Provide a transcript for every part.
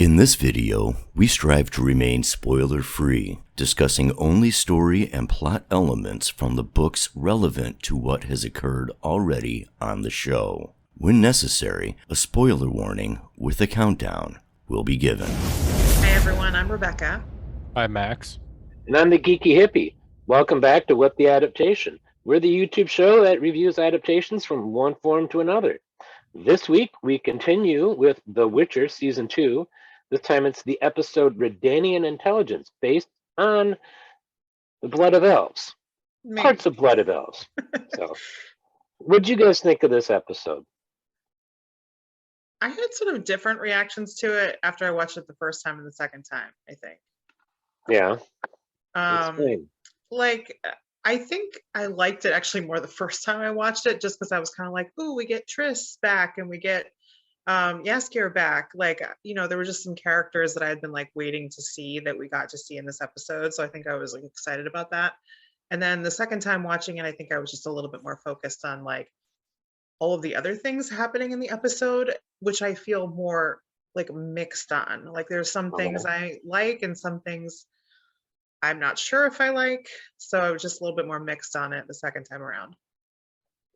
In this video, we strive to remain spoiler-free, discussing only story and plot elements from the books relevant to what has occurred already on the show. When necessary, a spoiler warning with a countdown will be given. Hey everyone, I'm Rebecca. I'm Max. And I'm the Geeky Hippie. Welcome back to What the Adaptation. We're the YouTube show that reviews adaptations from one form to another. This week, we continue with The Witcher Season 2. This time it's the episode Redanian Intelligence, based on the Blood of Elves. Parts of Blood of Elves. So, what'd you guys think of this episode? I had sort of different reactions to it after I watched it the first time and the second time, I think. Yeah. I think I liked it actually more the first time I watched it, just because I was kind of like, ooh, we get Triss back and we get Jaskier back. There were just some characters that I had been waiting to see that we got to see in this episode. So I think I was excited about that. And then the second time watching it, I think I was just a little bit more focused on all of the other things happening in the episode, which I feel more mixed on. There's some things I like and some things I'm not sure if I like. So I was just a little bit more mixed on it the second time around.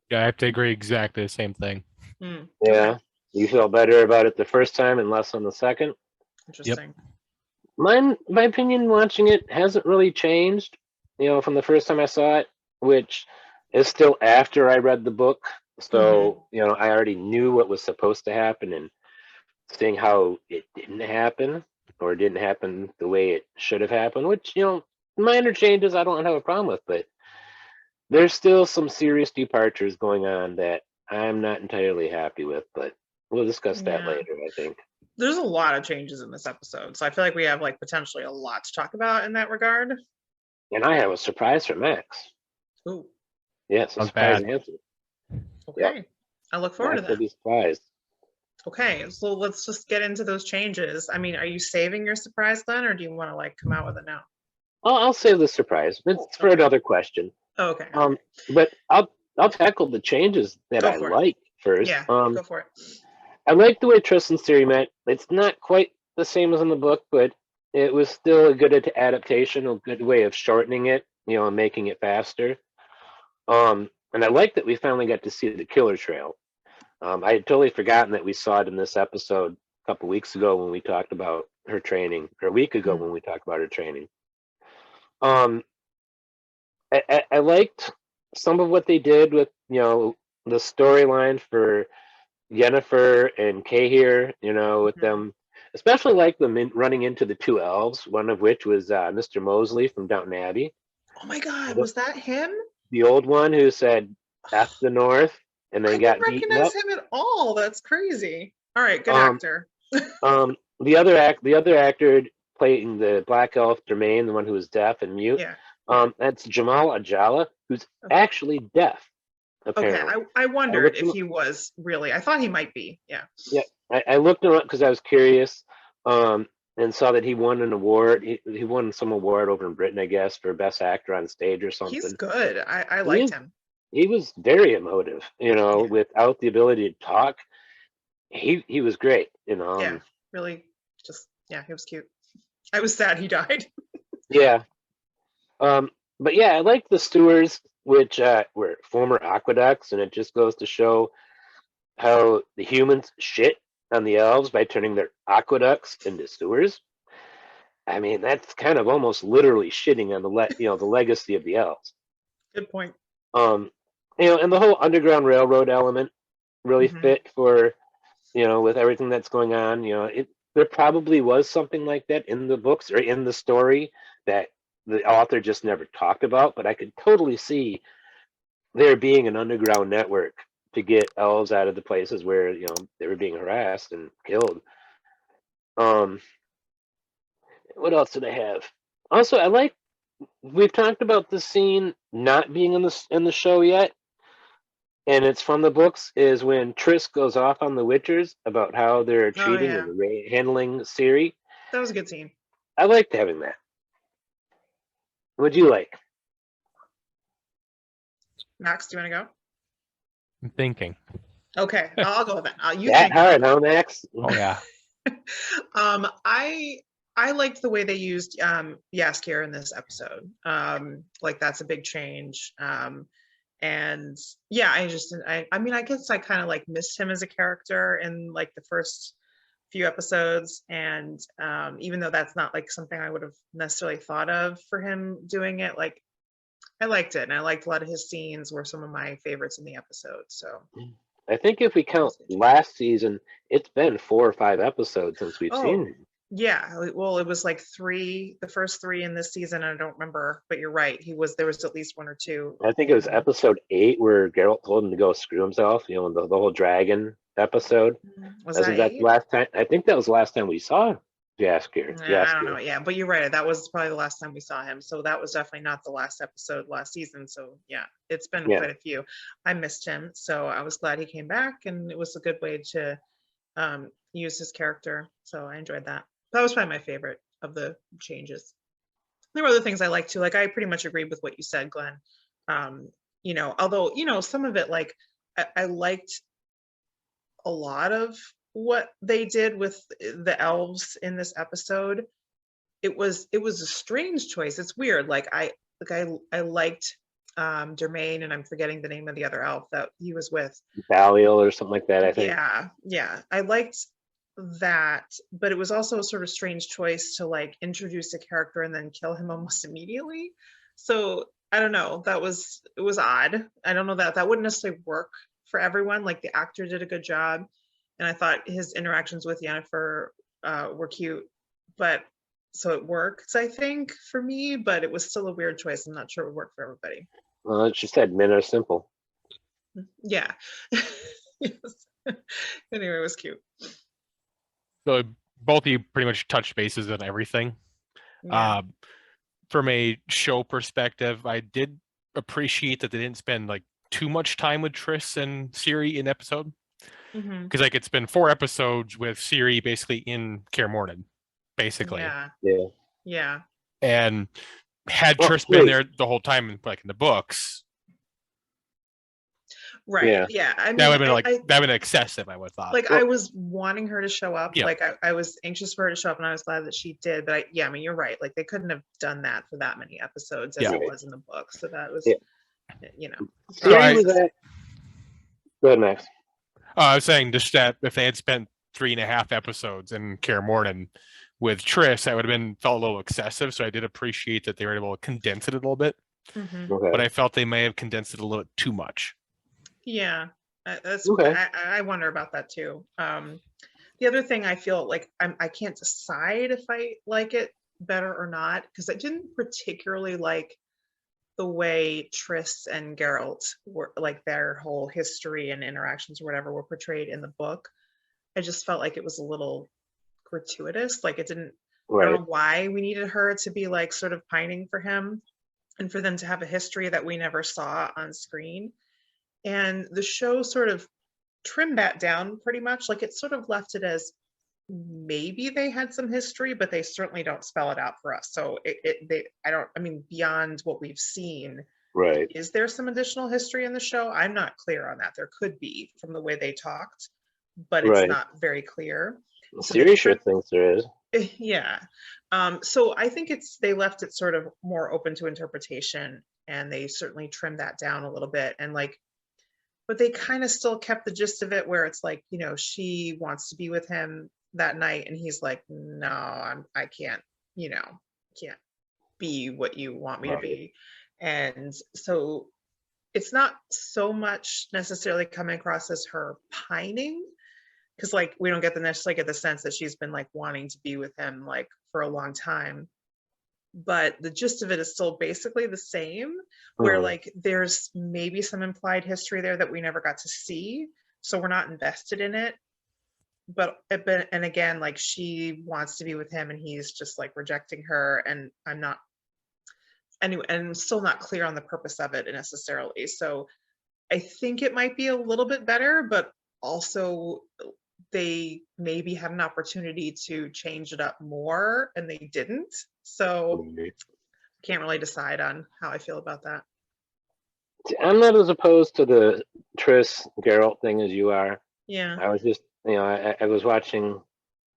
Yeah, I have to agree exactly the same thing. Yeah. You feel better about it the first time and less on the second? Interesting. Yep. My opinion watching it hasn't really changed, from the first time I saw it, which is still after I read the book. So, I already knew what was supposed to happen, and seeing how it didn't happen or didn't happen the way it should have happened, which, minor changes I don't have a problem with, but there's still some serious departures going on that I'm not entirely happy with, but we'll discuss that later, I think. There's a lot of changes in this episode, so I feel like we have potentially a lot to talk about in that regard. And I have a surprise for Max. Ooh. Yes, a surprise answer. Okay. Yep. I look forward to that. I'll be surprised. Okay, so let's just get into those changes. I mean, are you saving your surprise, Glenn, or do you want to come out with it now? I'll save the surprise. It's for another question. Oh, okay. But I'll tackle the changes that I like first. Yeah, go for it. I like the way Triss and Ciri met. It's not quite the same as in the book, but it was still a good adaptation, a good way of shortening it, and making it faster. And I like that we finally got to see the killer trail. I had totally forgotten that we saw it in this episode a couple weeks ago when we talked about her training, or a week ago when we talked about her training. I liked some of what they did with, the storyline for Yennefer and Cahir, with them, especially like them running into the two elves, one of which was Mr. Mosley from Downton Abbey. Oh my God, was that him? The old one who said F the North and then got beaten up. I didn't recognize him at all. That's crazy. All right, good actor. The other actor playing the Black Elf Dermain, the one who was deaf and mute. Yeah. That's Jamal Ajala, who's actually deaf. Apparently. Okay, I wondered if he was really. I thought he might be. Yeah. Yeah, I looked him up because I was curious, and saw that he won an award. He won some award over in Britain, I guess, for best actor on stage or something. He's good. I liked him. He was very emotive, without the ability to talk. He was great, Yeah, really, he was cute. I was sad he died. Yeah. But yeah, I like the stewards, which were former aqueducts, and it just goes to show how the humans shit on the elves by turning their aqueducts into sewers. I mean, that's kind of almost literally shitting on the legacy of the elves. Good point. And the whole underground railroad element really fit for, with everything that's going on. There probably was something like that in the books or in the story that the author just never talked about, but I could totally see there being an underground network to get elves out of the places where, they were being harassed and killed. What else did I have? Also, we've talked about the scene not being in the show yet, and it's from the books, is when Triss goes off on the Witchers about how they're treating and handling Ciri. That was a good scene. I liked having that. What'd you like? Max, do you want to go? I'm thinking. Okay, I'll go then. You that think hard, huh, Max? Oh yeah. I liked the way they used Jaskier in this episode. Like that's a big change. And yeah, I mean, I guess I kind of like missed him as a character in like the first few episodes, and even though that's not like something I would have necessarily thought of for him doing it, like I liked it, and I liked a lot of his scenes were some of my favorites in the episode. So I think if we count last season, it's been 4 or 5 episodes since we've seen him. Yeah, well, it was like 3, the first 3 in this season. I don't remember, but you're right. There was at least 1 or 2. I think it was episode 8 where Geralt told him to go screw himself. You know, the whole dragon episode. Was Wasn't that that 8? last time? I think that was the last time we saw Jaskier. I don't know. Yeah, but you're right. That was probably the last time we saw him. So that was definitely not the last episode last season. So yeah, it's been quite a few. I missed him, so I was glad he came back, and it was a good way to use his character. So I enjoyed that. That was probably my favorite of the changes. There were other things I liked too. Like I pretty much agreed with what you said, Glenn. You know, although, you know, some of it, like I liked a lot of what they did with the elves in this episode. It was a strange choice. It's weird. Like I liked Dermain, and I'm forgetting the name of the other elf that he was with. Balial or something like that, I think. Yeah. I liked that, but it was also a sort of strange choice to like introduce a character and then kill him almost immediately. So I don't know. It was odd. I don't know that wouldn't necessarily work for everyone. Like the actor did a good job, and I thought his interactions with Yennefer were cute, but so it worked, I think, for me, but it was still a weird choice. I'm not sure it would work for everybody. Well, she said men are simple. Yeah. Yes. Anyway, it was cute. So both of you pretty much touched bases on everything. Yeah. From a show perspective, I did appreciate that they didn't spend like too much time with Triss and Ciri in episode, because like it's been 4 episodes with Ciri basically in Kaer Morhen, basically. Yeah. And had Triss been there the whole time, like in the books, right? Yeah. I mean, that would have been that would have been excessive, I would have thought. Like I was wanting her to show up. Like I was anxious for her to show up, and I was glad that she did. But I mean, you're right. Like they couldn't have done that for that many episodes as it was in the book. So that was, you know. So go ahead, Max. I was saying just that if they had spent 3.5 episodes in Kaer Morhen with Triss, that would have felt a little excessive. So I did appreciate that they were able to condense it a little bit. But I felt they may have condensed it a little bit too much. Yeah, that's okay. I wonder about that too. The other thing I feel like I can't decide if I like it better or not, because I didn't particularly like the way Triss and Geralt were, like their whole history and interactions or whatever were portrayed in the book. I just felt like it was a little gratuitous. Like it didn't, I don't know why we needed her to be like sort of pining for him and for them to have a history that we never saw on screen. And the show sort of trimmed that down pretty much. Like it sort of left it as maybe they had some history, but they certainly don't spell it out for us. So I mean, beyond what we've seen, is there some additional history in the show? I'm not clear on that. There could be from the way they talked, but it's not very clear. Ciri sure thinks there is. Yeah. So I think they left it sort of more open to interpretation, and they certainly trimmed that down a little bit. And like, but they kind of still kept the gist of it where it's like, you know, she wants to be with him that night, and he's like, no, I can't, you know, can't be what you want me to be. And so it's not so much necessarily coming across as her pining, because like we don't necessarily get the sense that she's been like wanting to be with him like for a long time. But the gist of it is still basically the same, where like there's maybe some implied history there that we never got to see, so we're not invested in it. But and again, like she wants to be with him, and he's just like rejecting her, and I'm not anyway, and I'm still not clear on the purpose of it necessarily. So I think it might be a little bit better, but also they maybe had an opportunity to change it up more, and they didn't. So I can't really decide on how I feel about that. I'm not as opposed to the Triss Geralt thing as you are. Yeah. I was just, you know, I was watching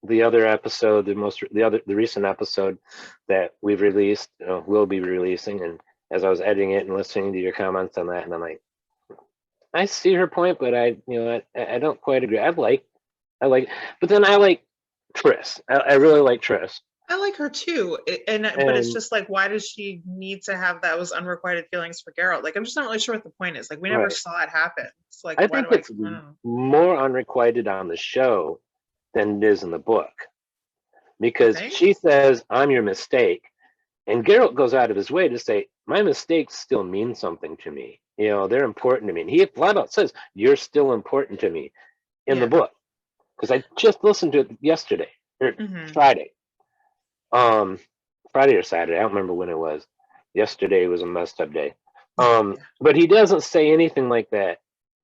the other episode, the recent episode that we've released, will be releasing, and as I was editing it and listening to your comments on that, and I'm like, I see her point, but I don't quite agree. I like, but then I like Triss. I really like Triss. I like her too, but it's just like, why does she need to have those unrequited feelings for Geralt? Like, I'm just not really sure what the point is. Like, we never saw it happen. It's like, I think it's more unrequited on the show than it is in the book, because she says, "I'm your mistake," and Geralt goes out of his way to say, "My mistakes still mean something to me. They're important to me." And he flat out says, "You're still important to me," in the book, because I just listened to it yesterday or Friday. Friday or Saturday, I don't remember when it was. Yesterday was a messed up day. But he doesn't say anything like that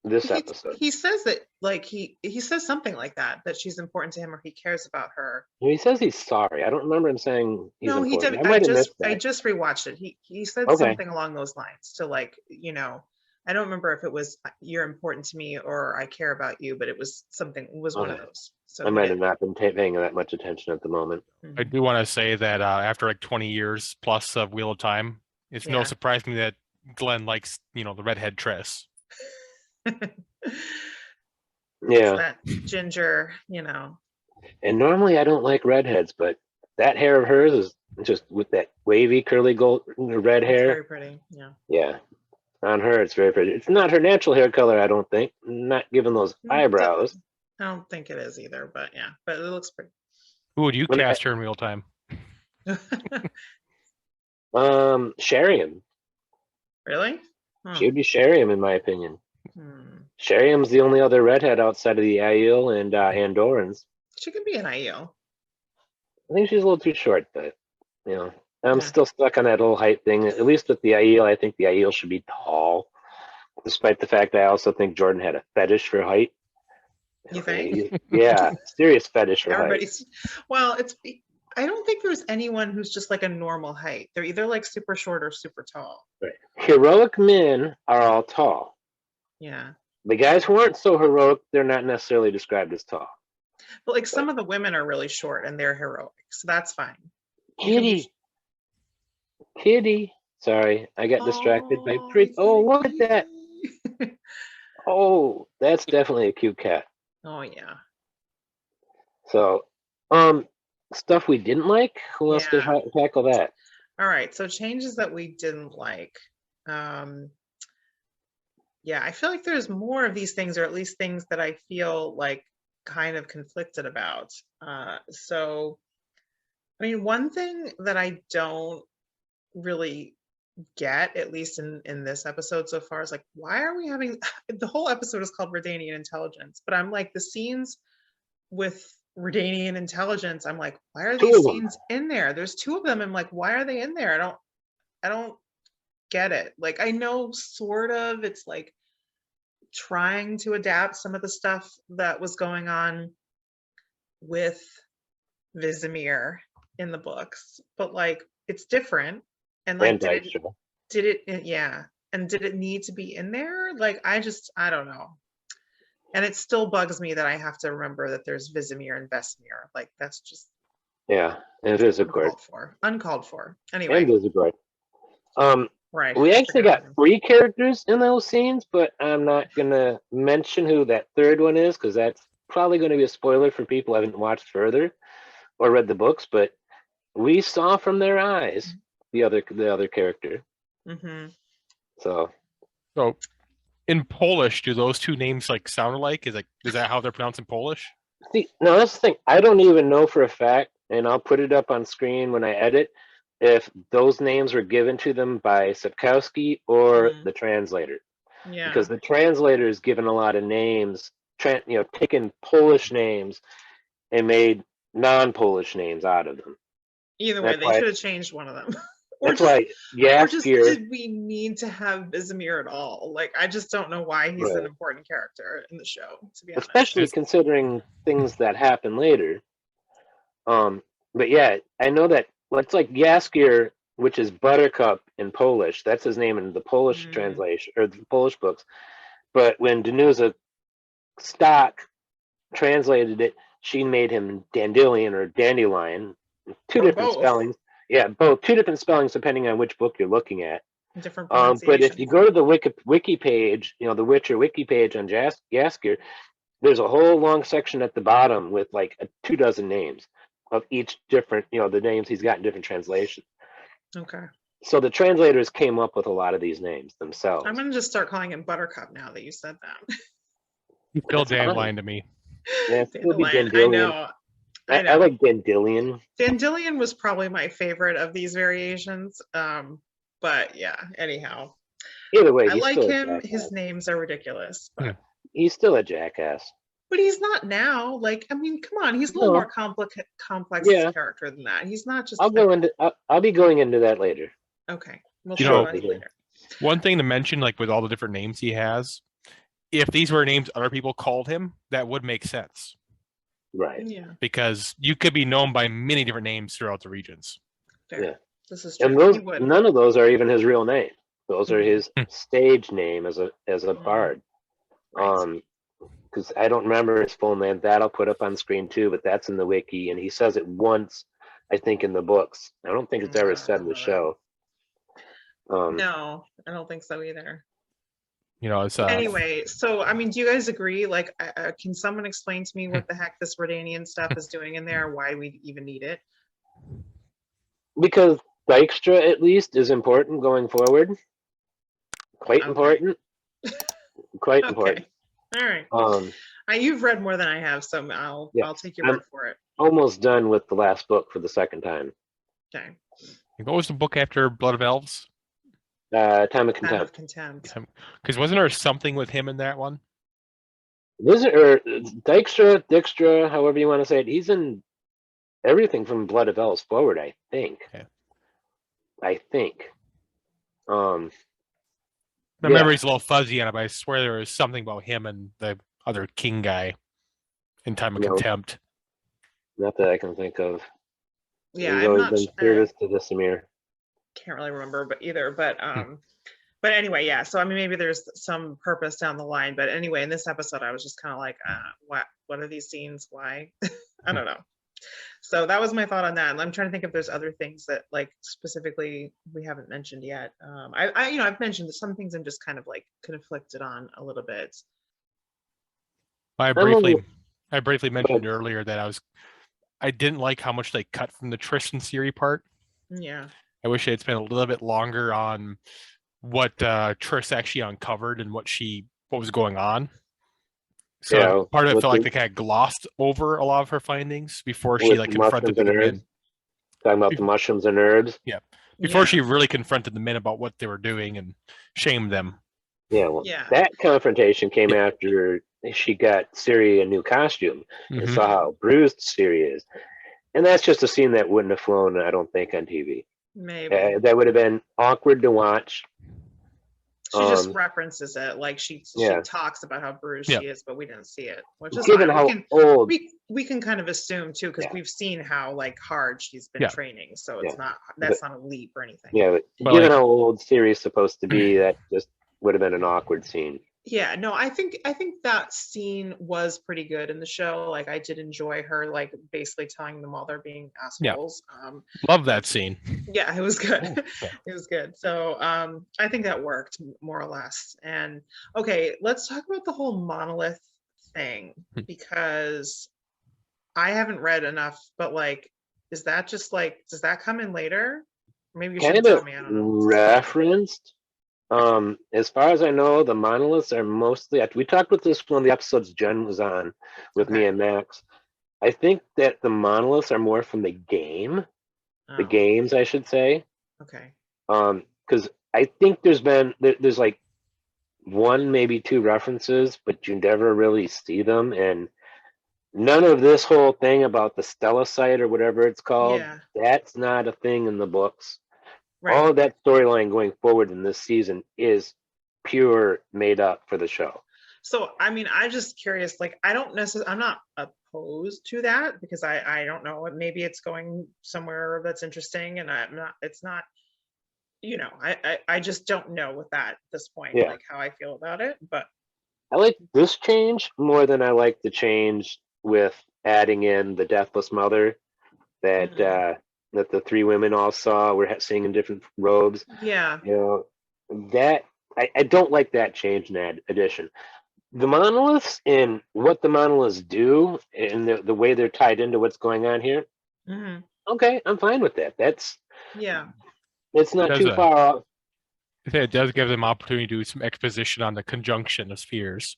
this episode. He says that, like, he says something like that she's important to him, or he cares about her. He says he's sorry. I don't remember him saying he's important. He did. I just rewatched it. He said something along those lines to, like, I don't remember if it was "you're important to me" or "I care about you," but it was something. It was one of those. So I might have not been paying that much attention at the moment. I do want to say that after like 20 years plus of Wheel of Time, it's no surprise to me that Glenn likes, the redhead Triss. It's that ginger, And normally I don't like redheads, but that hair of hers is just with that wavy curly gold red hair. Very pretty. Yeah. Yeah. On her, it's very pretty. It's not her natural hair color, I don't think. Not given those eyebrows. I don't think it is either, but yeah. But it looks pretty. Who would you cast her in Real Time? Shariam. Really? She would be Shariam, in my opinion. Shariam's the only other redhead outside of the Aiel and Andorans. She could be an Aiel. I think she's a little too short, but I'm still stuck on that whole height thing. At least with the Aiel, I think the Aiel should be tall, despite the fact I also think Jordan had a fetish for height. You think? Yeah, serious fetish for height. Well, I don't think there's anyone who's just like a normal height. They're either like super short or super tall. Right. Heroic men are all tall. Yeah. The guys who aren't so heroic, they're not necessarily described as tall. But like some of the women are really short and they're heroic, so that's fine. Kitty. Sorry, I got distracted by Triss. Oh, look at that. Oh, that's definitely a cute cat. Oh yeah. So, stuff we didn't like. Who else to tackle that? All right. So changes that we didn't like. Yeah, I feel like there's more of these things, or at least things that I feel like kind of conflicted about. So, I mean, one thing that I don't really get, at least in this episode so far, is like, why are we having the whole episode is called Redanian Intelligence, but I'm like, the scenes with Redanian Intelligence, I'm like, why are these scenes in there? There's two of them. I'm like, why are they in there? I don't get it. Like, I know sort of it's like trying to adapt some of the stuff that was going on with Vizimir in the books, but like it's different. And like, did it need to be in there? Like, I don't know. And it still bugs me that I have to remember that there's Vizimir and Vesemir. Like, that's just it is uncalled for. Anyway, and is a great. Right. We actually got 3 characters in those scenes, but I'm not gonna mention who that third one is because that's probably going to be a spoiler for people who haven't watched further or read the books. But we saw from their eyes the other character. So in Polish, do those two names like sound alike? Is that how they're pronounced in Polish? See, no, that's the thing. I don't even know for a fact, and I'll put it up on screen when I edit, if those names were given to them by Sapkowski or the translator. Yeah. Because the translator is given a lot of names, taken Polish names and made non-Polish names out of them. Either way, they should have changed one of them. That's why did we need to have Vizimir at all? Like, I just don't know why he's an important character in the show, to be honest. Especially considering things that happen later. But yeah, I know that it's like Jaskier, which is Buttercup in Polish. That's his name in the Polish translation or the Polish books. But when Danusa Stock translated it, she made him Dandelion or Dandelion. Two Or different both. spellings. Yeah, both. Two different spellings depending on which book you're looking at. Different But if pronunciations. you go to the wiki page, you know, the Witcher wiki page on Jaskier, there's a whole long section at the bottom with like 24 names of each different, you know, the names he's got in different translations. Okay. So the translators came up with a lot of these names themselves. I'm gonna just start calling him Buttercup now that you said that. Still That's fine. Dandelion to me. Yeah, it's still be Dandelion. Dandelion. I know. I like Dandelion. Dandelion was probably my favorite of these variations. But yeah, anyhow. Either way, I he's like still him. a jackass. His names are ridiculous. But, He's still a jackass. but he's not now. Like, I mean, come on, he's a little No. more complex Yeah. character than that. He's not just I'll be going into that later. okay. We'll You talk know, about it later. One thing to mention, like with all the different names he has, if these were names other people called him, that would make sense. Right. Yeah, Because you could be known by many different names throughout the regions. fair. Yeah. This is true. And those He would. none of those are even his real name. Those are Mhm. his stage name as a Mhm. bard. Right. Because I don't remember his full name. That I'll put up on screen too, but that's in the wiki, and he says it once, I think, in the books. I don't think it's ever said in the show. No, I don't think so either. You know, it's Anyway, so I mean, do you guys agree? Like, can someone explain to me what the heck this Redanian stuff is doing in there? Why we even need it? Because Dykstra, at least, is important going forward. Quite Okay. important. Quite Okay. important. All right. You've read more than I have, so I'll take your word for it. Almost done with the last book for the second time. Okay. what was the book after Blood of Elves? Time of Time of Contempt. Contempt. Because wasn't there something with him in that one? Dijkstra, however you want to say it, he's in everything from Blood of Elves forward, I think. Okay. I think. My memory's a little fuzzy on it, but I swear there was something about him and the other king guy in Time of Contempt. Not that I can think of. Yeah, He's I'm always not been service to the Samir. can't really remember, but anyway, yeah. So I mean, maybe there's some purpose down the line, but anyway, in this episode, I was just kind of like, what are these scenes? Why? I don't know. So that was my thought on that. And I'm trying to think if there's other things that like specifically we haven't mentioned yet. I've mentioned some things I'm just kind of like conflicted on a little bit. I briefly mentioned earlier that I didn't like how much they cut from the Triss and Ciri part. Yeah. I wish they'd spent a little bit longer on what Triss actually uncovered and what was going on. So part of it felt like they kind of glossed over a lot of her findings before she like confronted the men. Talking about the mushrooms and herbs. Yeah. Before she really confronted the men about what they were doing and shamed them. Yeah, well, that confrontation came after she got Ciri a new costume and saw how bruised Ciri is. And that's just a scene that wouldn't have flown, I don't think, on TV. Maybe. That would have been awkward to watch. She just references it, like she talks about how bruised she is, but we didn't see it. Which is given fine. how old we can kind of assume too, because we've seen how like hard she's been training, so it's not not a leap or anything. Yeah, but given how old Ciri's supposed to be, that just would have been an awkward scene. Yeah, no, I think that scene was pretty good in the show. Like I did enjoy her like basically telling them all they're being assholes. Love that scene. Yeah, it was good. It was good. So I think that worked more or less. And okay, let's talk about the whole monolith thing, because I haven't read enough, but like, is that just like, does that come in later? Maybe you should tell me. I don't know. Referenced. As far as I know, the monoliths are mostly, we talked with this one of the episodes Jen was on with me and Max. I think that the monoliths are more from the game, the games, I should say. Okay. Because I think there's like one, maybe two references, but you never really see them. And none of this whole thing about the Stella site or whatever it's called, that's not a thing in the books. Right. All of that storyline going forward in this season is pure made up for the show. So, I mean, I'm just curious, like, I'm not opposed to that because I don't know, maybe it's going somewhere that's interesting and it's not, I just don't know with that at this point, like how I feel about it, but. I like this change more than I like the change with adding in the deathless mother that that the three women all saw, were seeing in different robes. Yeah. You know, that I don't like that change in that addition. The monoliths and what the monoliths do and the way they're tied into what's going on here. Okay, I'm fine with that. It's not too far off. It does give them opportunity to do some exposition on the conjunction of spheres.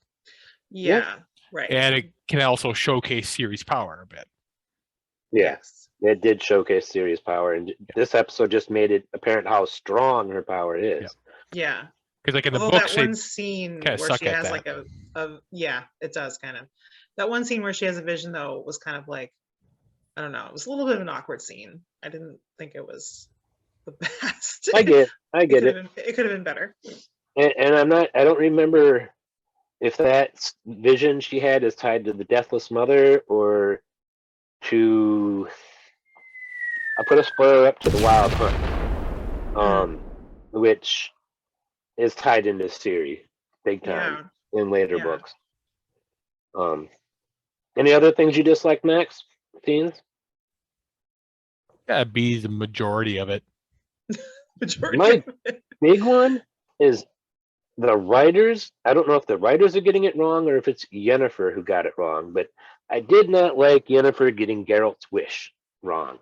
Yeah, right. And it can also showcase Ciri's power a bit. Yes, it did showcase Ciri's power, and this episode just made it apparent how strong her power is. Yeah. Because like in the books, that one scene where she has like a it does kind of. That one scene where she has a vision though was kind of like, I don't know, it was a little bit of an awkward scene. I didn't think it was the best. I get it. It could have been better. And I don't remember if that vision she had is tied to the deathless mother or to, I'll put a spoiler up, to the wild hunt, which is tied into Ciri big time in later books. Any other things you dislike, Max? Scenes? That'd be the majority of it. My big one is the writers. I don't know if the writers are getting it wrong or if it's Yennefer who got it wrong, but I did not like Yennefer getting Geralt's wish wrong.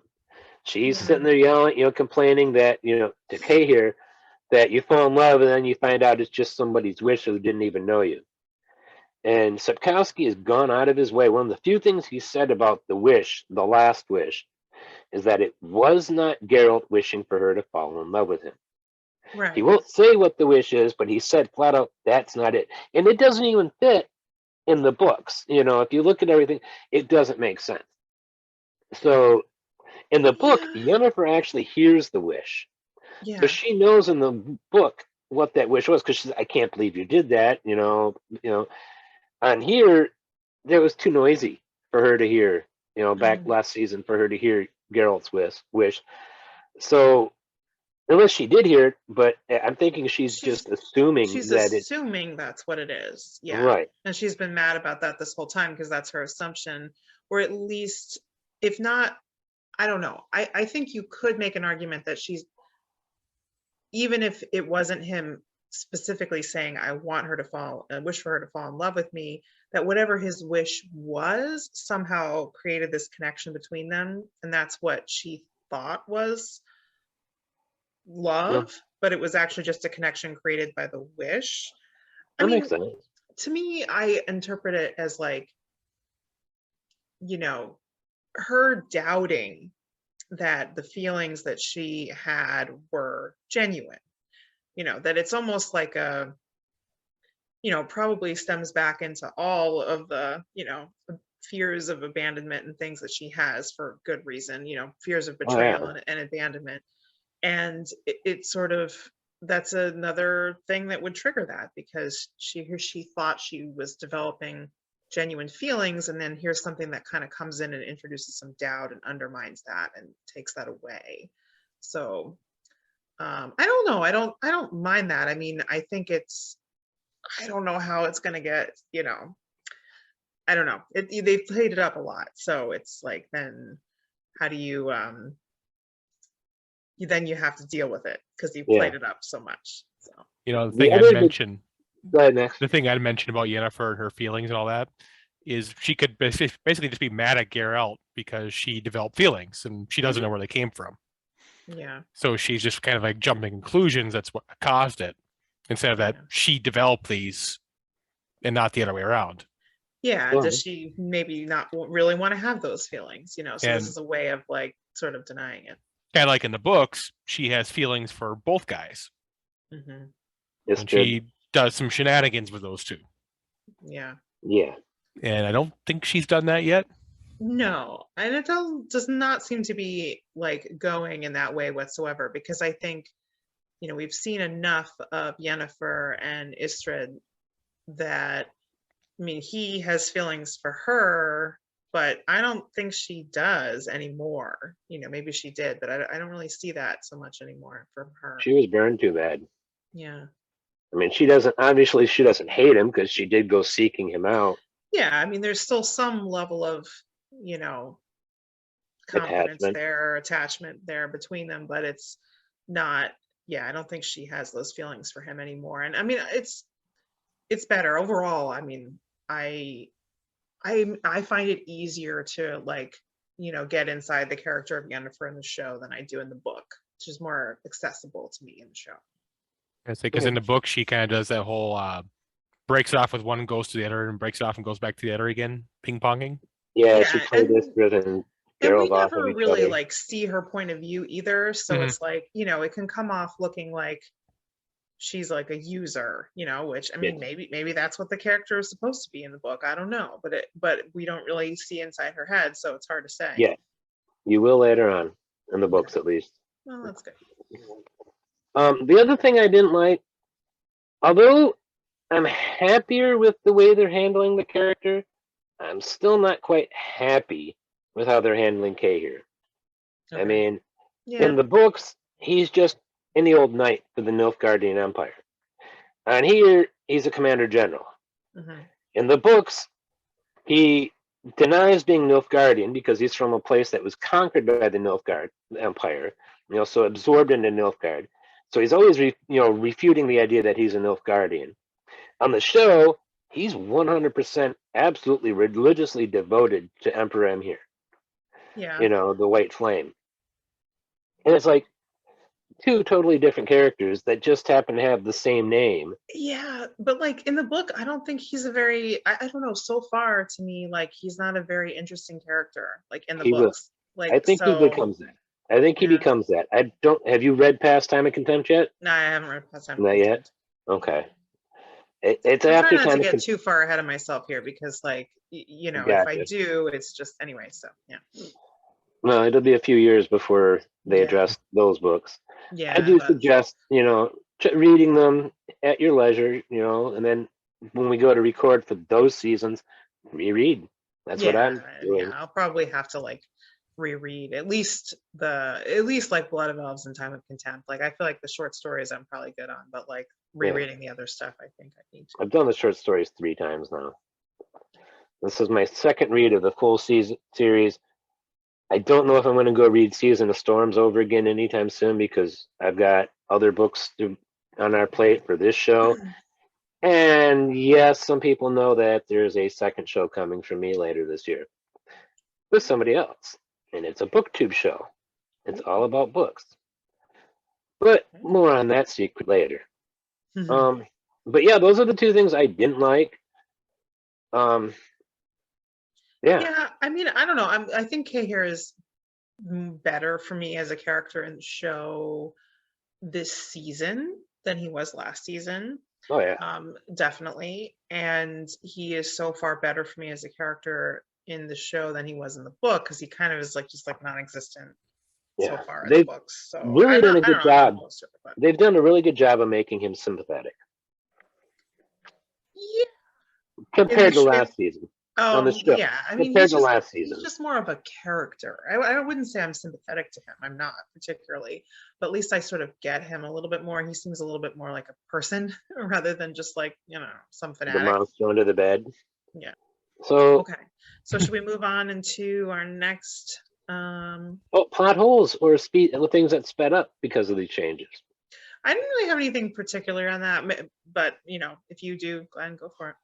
She's sitting there yelling, complaining that, to Cahir, that you fall in love and then you find out it's just somebody's wish who didn't even know you. And Sapkowski has gone out of his way. One of the few things he said about the wish, the last wish, is that it was not Geralt wishing for her to fall in love with him. Right. He won't say what the wish is, but he said flat out, that's not it. And it doesn't even fit in the books. If you look at everything, it doesn't make sense. So in the book, Yennefer actually hears the wish. Yeah. So she knows in the book what that wish was, because she's, I can't believe you did that, On here, that was too noisy for her to hear, back last season, for her to hear Geralt's wish. So unless she did hear it, but I'm thinking she's just assuming assuming that's what it is. Yeah. Right. And she's been mad about that this whole time because that's her assumption. Or at least, if not, I don't know. I think you could make an argument that she's, even if it wasn't him specifically saying, I wish for her to fall in love with me, that whatever his wish was somehow created this connection between them. And that's what she thought was love, but it was actually just a connection created by the wish. That makes sense. To me, I interpret it as like, her doubting that the feelings that she had were genuine, that it's almost like a, probably stems back into all of the, fears of abandonment and things that she has for good reason, fears of betrayal and abandonment. And it sort of, that's another thing that would trigger that, because she thought she was developing genuine feelings, and then here's something that kind of comes in and introduces some doubt and undermines that and takes that away. So I don't know. I don't mind that. I mean, I think I don't know how it's going to get, I don't know. They've played it up a lot. So it's like, then how do you, then you have to deal with it because you've played it up so much. So, the thing I'd mention, go ahead, next. The thing I'd mention about Yennefer and her feelings and all that is she could basically just be mad at Geralt because she developed feelings and she doesn't know where they came from. Yeah. So she's just kind of like jumping conclusions. That's what caused it, instead of that she developed these and not the other way around. Yeah. Does she maybe not really want to have those feelings, So this is a way of like sort of denying it. Kind of like in the books, she has feelings for both guys. And she does some shenanigans with those two. Yeah. Yeah. And I don't think she's done that yet. No, and it does not seem to be like going in that way whatsoever, because I think, we've seen enough of Yennefer and Istredd that, he has feelings for her, but I don't think she does anymore. Maybe she did, but I don't really see that so much anymore from her. She was burned too bad. Yeah. She doesn't hate him because she did go seeking him out. Yeah, there's still some level of, you know, confidence Attachment. there, attachment there between them, but it's not, yeah, I don't think she has those feelings for him anymore. And I mean, it's better overall. I mean, I find it easier to like, you know, get inside the character of Yennefer in the show than I do in the book, which is more accessible to me in the show. I say because in the book she kind of does that whole breaks it off with one, goes to the other, and breaks it off and goes back to the other again, ping ponging. Yeah, Yeah, she played this driven and we girls off never of each really other. like see her point of view either. So it's like, you know, it can come off looking like she's like a user, you know, which I mean, maybe that's what the character is supposed to be in the book. I don't know, but we don't really see inside her head, so it's hard to say. Yeah, you will later on in the books, at least. Well, that's good. The other thing I didn't like, although I'm happier with the way they're handling the character, I'm still not quite happy with how they're handling Cahir. Okay. I mean, Yeah. in the books, he's just any old knight for the Nilfgaardian Empire. And here, he's a commander general. Mhm. In the books, he denies being Nilfgaardian because he's from a place that was conquered by the Nilfgaard Empire, you know, so absorbed into Nilfgaard. So he's always, refuting the idea that he's a Nilfgaardian. On the show, he's 100% absolutely religiously devoted to Emperor Emhyr. Yeah. You know, the White Flame. And it's like two totally different characters that just happen to have the same name. Yeah, but like in the book, I don't think he's a very, I don't know, so far to me, like he's not a very interesting character, like in the books. Like, I think he becomes that. I think he becomes that. Have you read past Time of Contempt yet? No, I haven't read past Time of Not Contempt. yet? Okay. It's I'm after trying not to Time of get too far ahead of myself here because like, you know, if I do, it's just anyway, so yeah. No, it'll be a few years before they address those books. Yeah. I do suggest, reading them at your leisure, and then when we go to record for those seasons, reread. That's what I'm doing. Yeah, I'll probably have to like reread at least like Blood of Elves and Time of Contempt. Like I feel like the short stories I'm probably good on, but like rereading the other stuff, I think I need to. I've done the short stories 3 times now. This is my second read of the full season series. I don't know if I'm going to go read Season of Storms over again anytime soon because I've got other books on our plate for this show. And yes, some people know that there's a second show coming for me later this year with somebody else. And it's a booktube show. It's all about books. But more on that secret later. But yeah, those are the 2 things I didn't like. Yeah, I mean, I don't know. I think Cahir is better for me as a character in the show this season than he was last season. Oh yeah. Definitely. And he is so far better for me as a character in the show than he was in the book because he kind of is like just like non-existent so far in the books. So really done a good job. They've done a really good job of making him sympathetic. Yeah. Compared to last season. On the show. Yeah, I mean, compared to last season. He's just more of a character. I wouldn't say I'm sympathetic to him. I'm not particularly, but at least I sort of get him a little bit more. He seems a little bit more like a person rather than just like, some fanatic. The monster under the bed. Yeah. So okay. So should we move on into our next? Plot holes or things that sped up because of these changes. I didn't really have anything particular on that, but if you do, Glenn, go for it.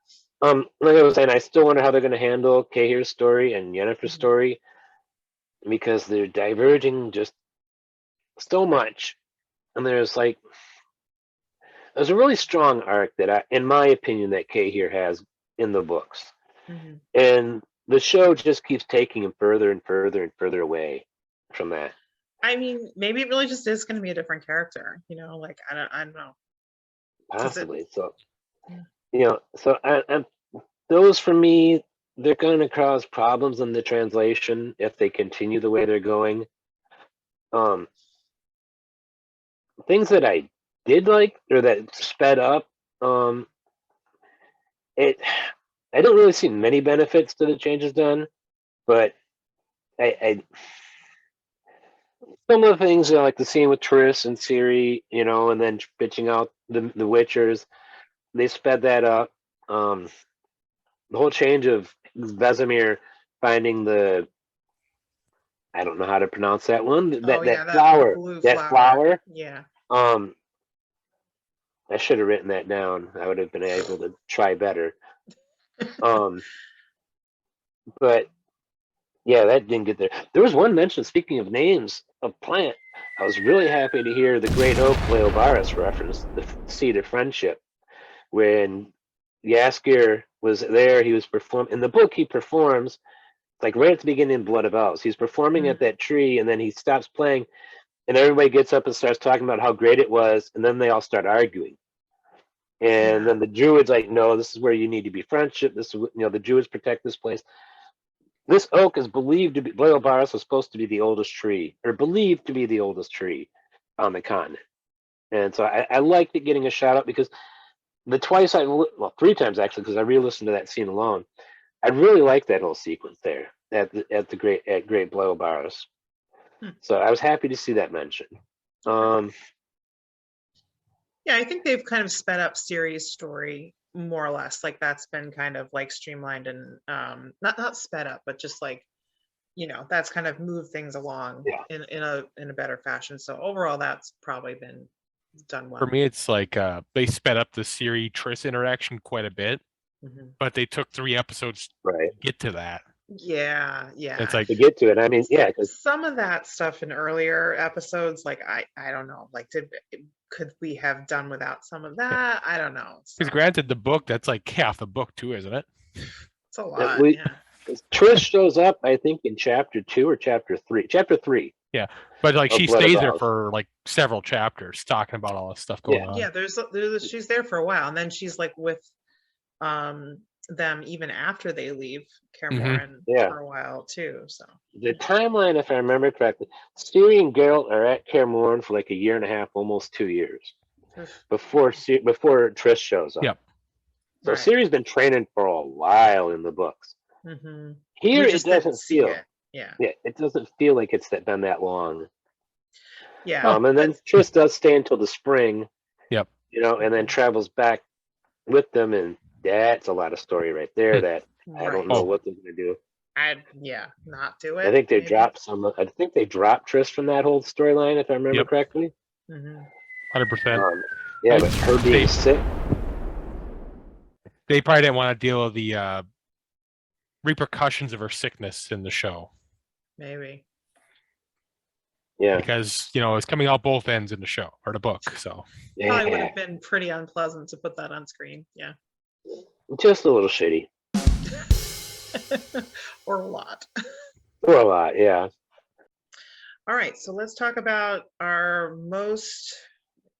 Like I was saying, I still wonder how they're going to handle Cahir's story and Yennefer's story because they're diverging just so much. And there's a really strong arc that in my opinion, that Cahir has in the books. And the show just keeps taking him further and further and further away from that. I mean, maybe it really just is going to be a different character, like, I don't know. Possibly. So those for me, they're going to cause problems in the translation if they continue the way they're going. Things that I did like or that sped up, I don't really see many benefits to the changes done, but I some of the things like the scene with Triss and Ciri, and then bitching out the Witchers, they sped that up. The whole change of Vesemir finding the, I don't know how to pronounce that one. That that flower. blue That flower. Yeah. I should have written that down. I would have been able to try better. But yeah, that didn't get there. There was one mention, speaking of names of plant, I was really happy to hear the great oak Leobaris reference, the seed of friendship. When Jaskier was there, he was performing, in the book he performs, like right at the beginning of Blood of Elves, he's performing at that tree, and then he stops playing, and everybody gets up and starts talking about how great it was, and then they all start arguing. And then the Druid's like, no, this is where you need to be friendship. This is, the Druids protect this place. This oak is believed to be, Leobaris was supposed to be the oldest tree, or believed to be the oldest tree on the continent. And so I liked it getting a shout out, because the twice well, 3 times actually, because I re-listened to that scene alone, I really liked that whole sequence there at Great Leobaris. So I was happy to see that mentioned. Yeah, I think they've kind of sped up Ciri's story more or less. Like that's been kind of like streamlined and not sped up, but just like, that's kind of moved things along in a better fashion. So overall, that's probably been done well. For me, it's like they sped up the Ciri Triss interaction quite a bit, but they took 3 episodes to get to that. Yeah. It's like to get to it. I mean, yeah, because some of that stuff in earlier episodes, like I don't know, like could we have done without some of that? I don't know. Because granted, the book, that's like half the book too, isn't it? It's a lot. Triss shows up, I think, in chapter 2 or chapter 3. Chapter 3. Yeah, but like she stays there for like several chapters talking about all this stuff going on. Yeah, there's she's there for a while, and then she's like with them even after they leave Kaer Morhen for a while too. So the timeline, if I remember correctly, Ciri and Geralt are at Kaer Morhen for like a year and a half, almost 2 years before Triss shows up. Yep. So Ciri's been training for a while in the books. Here it doesn't feel. It doesn't feel like it's been that long. Yeah. And then Triss does stay until the spring. Yep. And then travels back with them, and that's a lot of story right there that I don't know what they're gonna do. Not do it. I think they dropped some. I think they dropped Triss from that whole storyline, if I remember correctly. 100%. Yeah, but her being sick. They probably didn't want to deal with the repercussions of her sickness in the show. Maybe. Yeah. Because, it's coming out both ends in the show or the book. So probably would have been pretty unpleasant to put that on screen. Yeah. Just a little shitty. Or a lot. Or a lot, yeah. All right, so let's talk about our most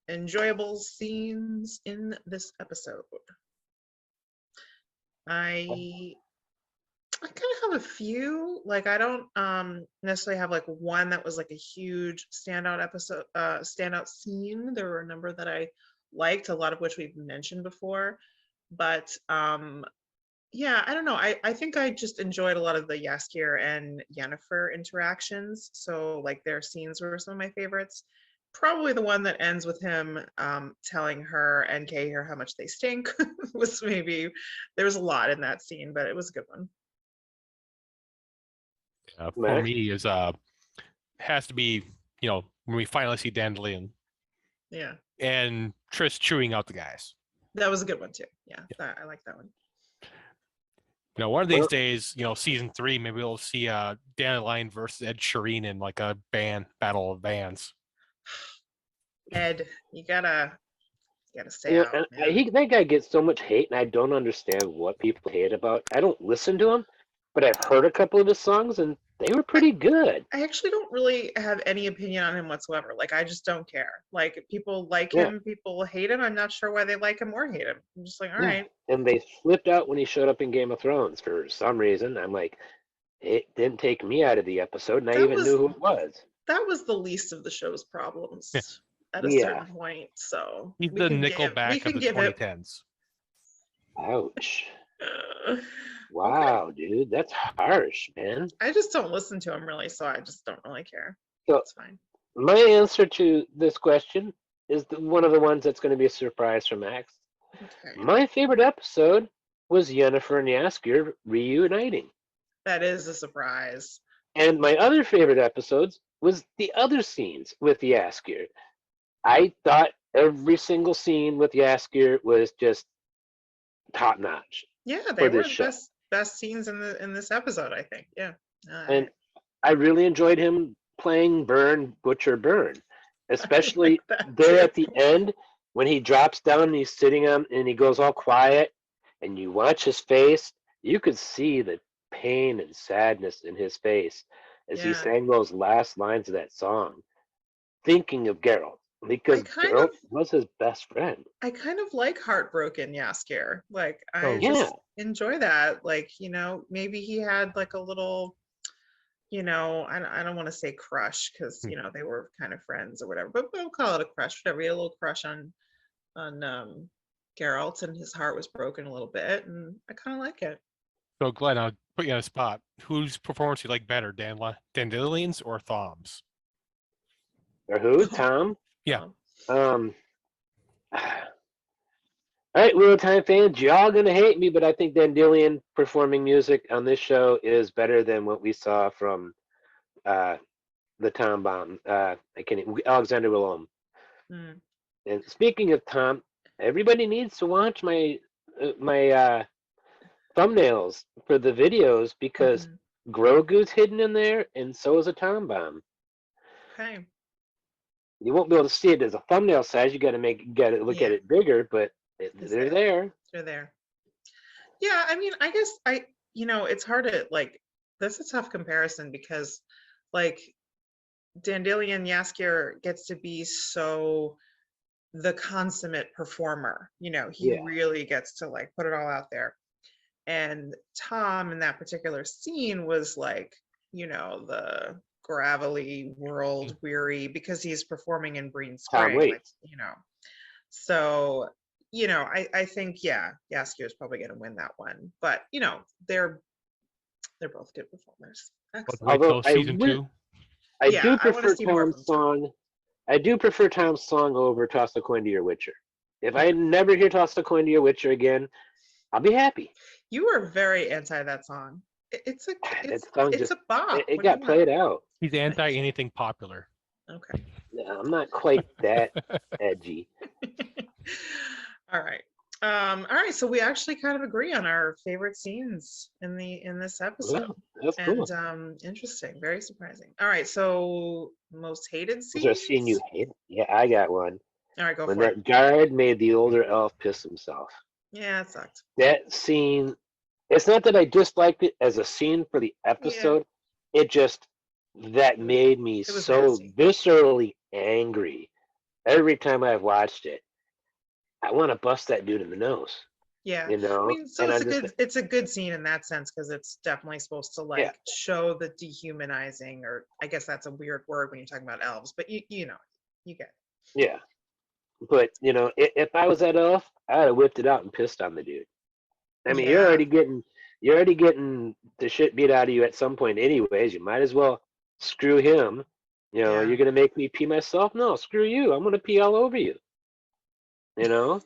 enjoyable scenes in this episode. I kind of have a few. Like I don't necessarily have like one that was like a huge standout scene. There were a number that I liked, a lot of which we've mentioned before. But yeah, I don't know. I think I just enjoyed a lot of the Jaskier and Yennefer interactions. So like their scenes were some of my favorites. Probably the one that ends with him telling her and Cahir how much they stink was maybe, there was a lot in that scene, but it was a good one. For me is has to be, when we finally see Dandelion. Yeah. And Triss chewing out the guys. That was a good one too. Yeah. I like that one. One of these days, season 3, maybe we'll see Dandelion versus Ed Sheeran in like a battle of bands. Ed, you gotta stay out. That guy gets so much hate, and I don't understand what people hate about. I don't listen to him, but I've heard a couple of his songs, and they were pretty good. I actually don't really have any opinion on him whatsoever. Like, I just don't care. Like, people like him, people hate him. I'm not sure why they like him or hate him. I'm just like, all right. And they flipped out when he showed up in Game of Thrones for some reason. I'm like, it didn't take me out of the episode, and I even knew who it was. That was the least of the show's problems at a certain point. So he's the Nickelback of the 2010s. Ouch. Wow, dude, that's harsh, man. I just don't listen to him really, so I just don't really care. So it's fine. My answer to this question is one of the ones that's going to be a surprise for Max. Okay. My favorite episode was Yennefer and Jaskier reuniting. That is a surprise. And my other favorite episodes was the other scenes with Yaskier. I thought every single scene with Yaskier was just top notch Yeah, they for were this the show. best scenes in this episode, I think. Yeah. And I really enjoyed him playing Butcher Burn, I like especially that there too. at the end when he drops down and he's sitting on and he goes all quiet and you watch his face, you could see the pain and sadness in his face as he Yeah. sang those last lines of that song, thinking of Geralt I because kind of Geralt was his best friend. I kind of like heartbroken Yaskier. Like Oh, I yeah. just enjoy that. Like, maybe he had like a little, I don't want to say crush because, they were kind of friends or whatever, but we'll call it a crush, whatever. He had a little crush on Geralt, and his heart was broken a little bit, and I kind of like it. So Glenn, I'll put you on a spot. Whose performance you like better, Dandelions or Thom's? Or who? Tom? Yeah. All right, Wheel of Time fans, y'all gonna hate me, but I think Dandelion performing music on this show is better than what we saw from the Tom Bomb. Alexander Willem. Mm. And speaking of Tom, everybody needs to watch my thumbnails for the videos because Grogu's hidden in there, and so is a Tom Bomb. Okay. You won't be able to see it as a thumbnail size. You got to look at it bigger, but they're there. They're there. Yeah, I mean, I guess it's hard to that's a tough comparison because like Dandelion Yaskier gets to be so the consummate performer. He really gets to put it all out there. And Tom in that particular scene was the gravelly, world weary because he's performing in Breen Spring. So I think Yaskier is probably going to win that one, but they're both good performers. Excellent. Although season 2. I do prefer Tom's song. I do prefer Tom's song over Toss a Coin to Your Witcher. If I never hear Toss a Coin to Your Witcher again, I'll be happy. You are very anti that song. It's a bop. It got played out. He's anti anything popular. Okay. No, I'm not quite that edgy. All right. All right. So we actually kind of agree on our favorite scenes in this episode. Wow, that's cool. And interesting. Very surprising. All right. So most hated scenes. Is there a scene you hate? Yeah, I got one. All right, go when for it. When that guard made the older elf piss himself. Yeah, it sucked. That scene. It's not that I disliked it as a scene for the episode. Yeah. It just made me so nasty. Viscerally angry every time I've watched it. I want to bust that dude in the nose. Yeah, I mean, so it's a good scene in that sense because it's definitely supposed to show the dehumanizing, or I guess that's a weird word when you're talking about elves, but you get it. Yeah, but if I was that elf, I'd have whipped it out and pissed on the dude. I mean, you're already getting the shit beat out of you at some point, anyways. You might as well screw him. You're gonna make me pee myself? No, screw you. I'm gonna pee all over you. That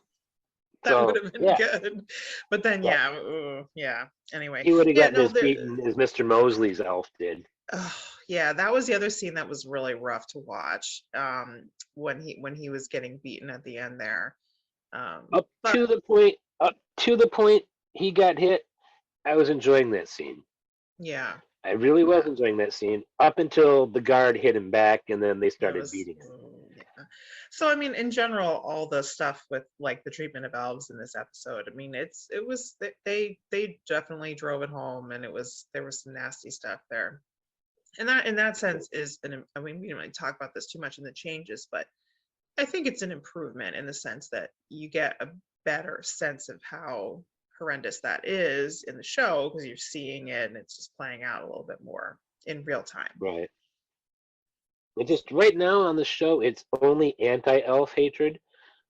would have been good. But then, anyway. He would have gotten his beaten as Mr. Mosley's elf did. Yeah, that was the other scene that was really rough to watch. When he was getting beaten at the end there. Up to the point he got hit, I was enjoying that scene. Yeah. I really was enjoying that scene up until the guard hit him back and then they started beating him. Yeah. So I mean, in general, all the stuff with the treatment of elves in this episode, I mean, they definitely drove it home, and there was some nasty stuff there. And that in that sense I mean, we didn't really talk about this too much in the changes, but I think it's an improvement in the sense that you get a better sense of how horrendous that is in the show because you're seeing it and it's just playing out a little bit more in real time. Right. It just right now on the show, it's only anti-elf hatred.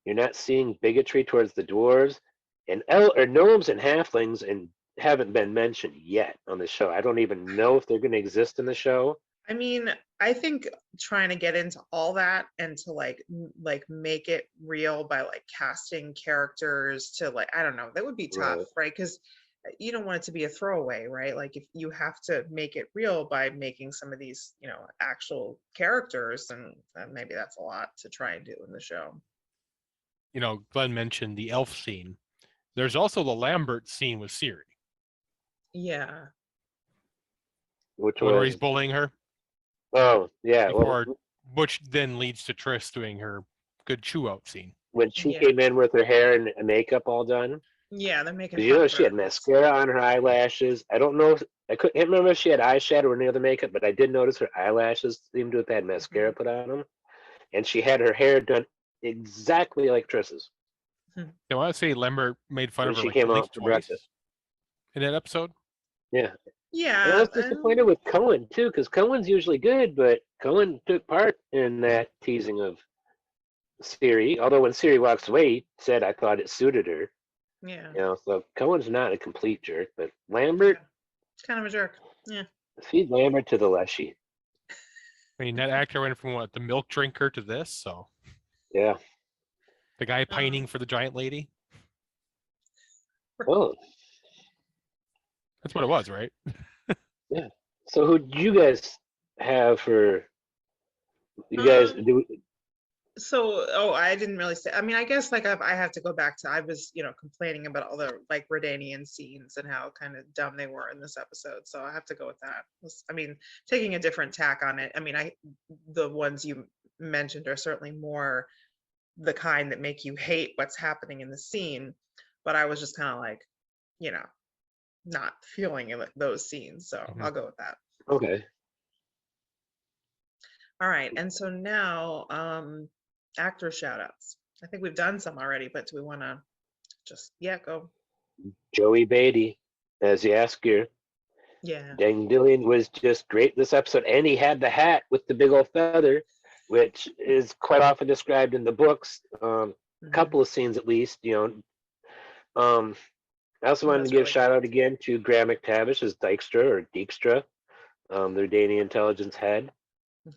You're not seeing bigotry towards the dwarves, and gnomes and halflings and haven't been mentioned yet on the show. I don't even know if they're going to exist in the show. I mean, I think trying to get into all that and to make it real by casting characters to I don't know, that would be tough, right? Because you don't want it to be a throwaway, right? Like if you have to make it real by making some of these, actual characters, and maybe that's a lot to try and do in the show. Glenn mentioned the elf scene. There's also the Lambert scene with Ciri. Yeah. Which Where was he's bullying her. Oh yeah. Which then leads to Triss doing her good chew out scene. When she Yeah. came in with her hair and makeup all done. Yeah, they're making. She had mascara on her eyelashes. I don't know. I can't remember if she had eyeshadow or any other makeup, but I did notice her eyelashes seemed to have had mascara put on them, and she had her hair done exactly like Triss's. I want to say Lambert made fun of her She like came at out least for twice breakfast in that episode. Yeah. Yeah. And I was disappointed with Cohen too, because Cohen's usually good, but Cohen took part in that teasing of Ciri. Although when Ciri walks away, he said, "I thought it suited her." Yeah. So Cohen's not a complete jerk, but Lambert, kind of a jerk. Yeah. Feed Lambert to the Leshy. I mean, that actor went from the milk drinker to this, so. Yeah. The guy pining for the giant lady. Oh. That's what it was, right? Yeah. So who do you guys have for you guys do? So, I didn't really say. I mean, I guess like I have to go back to. I was, complaining about all the like Redanian scenes and how kind of dumb they were in this episode. So I have to go with that. I mean, taking a different tack on it. I mean, the ones you mentioned are certainly more the kind that make you hate what's happening in the scene. But I was just kind of like, not feeling those scenes. So I'll go with that. Okay. All right. And so now, actor shout outs. I think we've done some already, but do we want to just go? Joey Beatty as Yaskir. Yeah. Dandelion was just great this episode, and he had the hat with the big old feather, which is quite often described in the books. A couple of scenes at least, I also wanted to give a shout out again to Graham McTavish as Dijkstra or Dijkstra, the Redanian Intelligence head.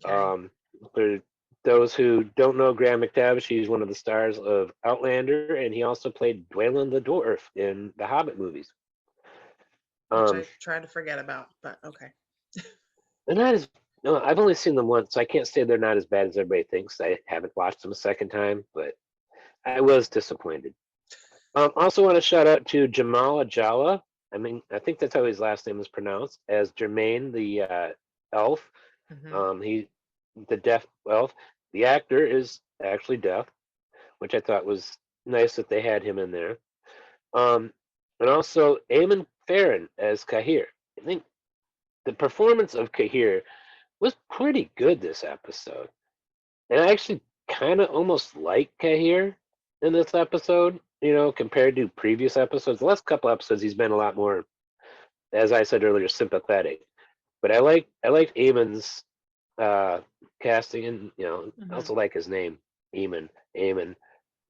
Okay. For those who don't know Graham McTavish, he's one of the stars of Outlander, and he also played Dwaylen the Dwarf in the Hobbit movies. Which I tried to forget about, but okay. They're not as no, I've only seen them once, so I can't say they're not as bad as everybody thinks. I haven't watched them a second time, but I was disappointed. Also want to shout out to Jamal Ajala. I mean, I think that's how his last name is pronounced, as Jermaine the elf. He's the deaf elf. The actor is actually deaf, which I thought was nice that they had him in there. And also Eamon Farron as Cahir. I think the performance of Cahir was pretty good this episode. And I actually kind of almost like Cahir in this episode, compared to previous episodes. The last couple episodes, he's been a lot more, as I said earlier, sympathetic. But I liked Eamon's casting, and I also like his name, Eamon, Eamon,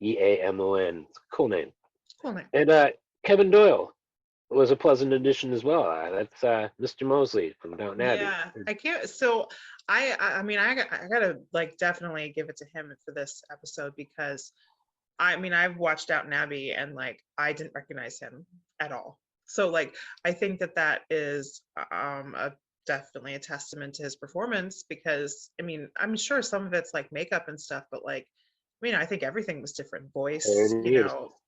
Eamon. It's a cool name. And Kevin Doyle was a pleasant addition as well. That's Mr. Mosley from Downton Abbey. Yeah, I can't. So I mean, I gotta like definitely give it to him for this episode, because I mean, I've watched Downton Abbey and like I didn't recognize him at all. So like I think that is definitely a testament to his performance, because I mean, I'm sure some of it's like makeup and stuff, but like I mean, I think everything was different. Voice,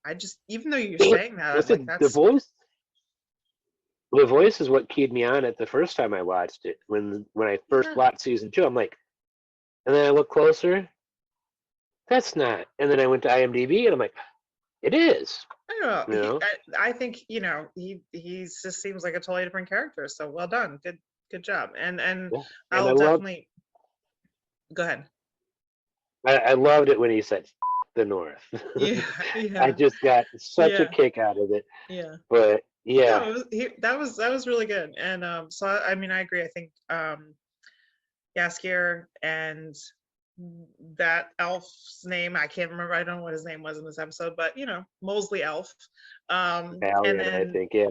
I just, even though you're saying that, like that's the voice is what keyed me on it the first time I watched it. When I first watched season 2, I'm like, and then I look closer, that's not. And then I went to IMDb and I'm like, it is. I don't know. I think he just seems like a totally different character. So well done, good job. And I'll definitely go ahead. I loved it when he said the North. Yeah. I just got such a kick out of it. Yeah. But yeah, no, that was really good. And so I mean, I agree. I think Yaskir and that elf's name, I can't remember. I don't know what his name was in this episode, but Mosley elf. Valiant, and then, I think, yeah.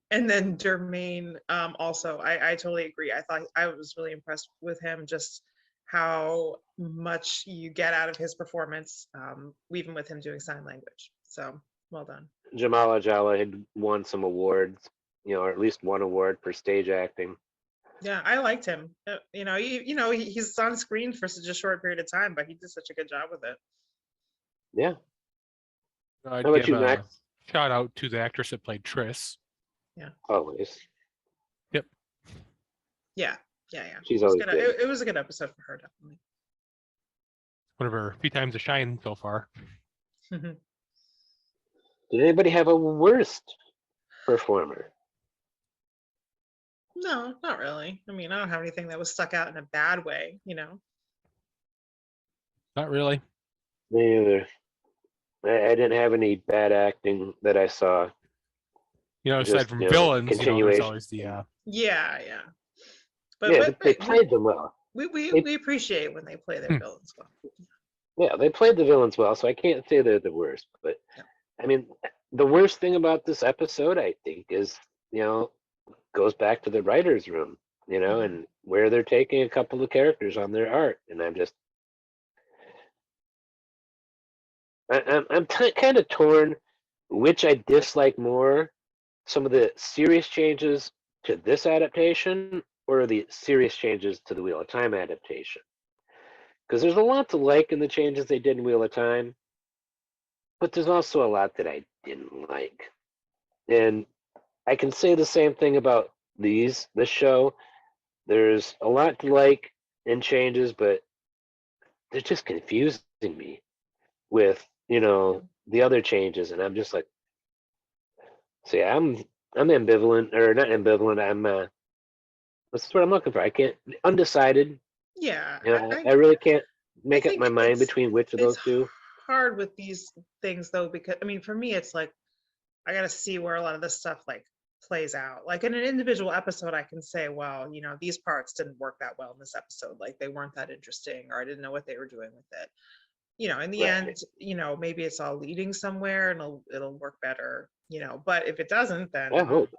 And then Jermaine, also, I totally agree. I thought I was really impressed with him, just how much you get out of his performance, even with him doing sign language. So well done. Jamala Jala had won some awards, or at least one award for stage acting. Yeah, I liked him. He's on screen for such a short period of time, but he did such a good job with it. Yeah. I'd How about give you, a Max? shout out to the actress that played Triss. Always. Yep. Yeah. She's It was always good. good. It was a good episode for her, definitely. One of her few times to shine so far. Did anybody have a worst performer? No, not really. I mean, I don't have anything that was stuck out in a bad way, Not really. Me either. I didn't have any bad acting that I saw. Aside Just, from villains, there's continuation. always the Yeah. But, Yeah, but they played them well. we appreciate when they play their villains well. Yeah, they played the villains well, so I can't say they're the worst. But Yeah. I mean, the worst thing about this episode, I think, is goes back to the writers' room, and where they're taking a couple of characters on their art, and I'm kind of torn which I dislike more, some of the serious changes to this adaptation or the serious changes to the Wheel of Time adaptation. Because there's a lot to like in the changes they did in Wheel of Time, but there's also a lot that I didn't like. And I can say the same thing about this show. There's a lot to like in changes, but they're just confusing me with, the other changes. And I'm just like, see, I'm ambivalent, or not ambivalent. What's the word I'm looking for? I can't, undecided. Yeah. I really can't make up think my mind between which of those two. It's hard with these things though, because I mean, for me, it's like I got to see where a lot of this stuff like plays out. Like in an individual episode, I can say, well, these parts didn't work that well in this episode. Like they weren't that interesting, or I didn't know what they were doing with it. In the end, maybe it's all leading somewhere and it'll work better. But if it doesn't, then I hope.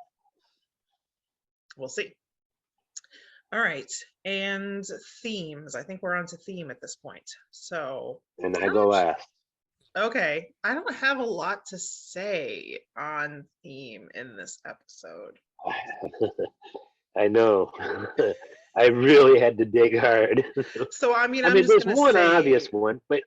We'll see. All right, and themes. I think we're on to theme at this point. So. And I go last. Okay, I don't have a lot to say on theme in this episode. I know. I really had to dig hard. So I mean, there's one obvious one, but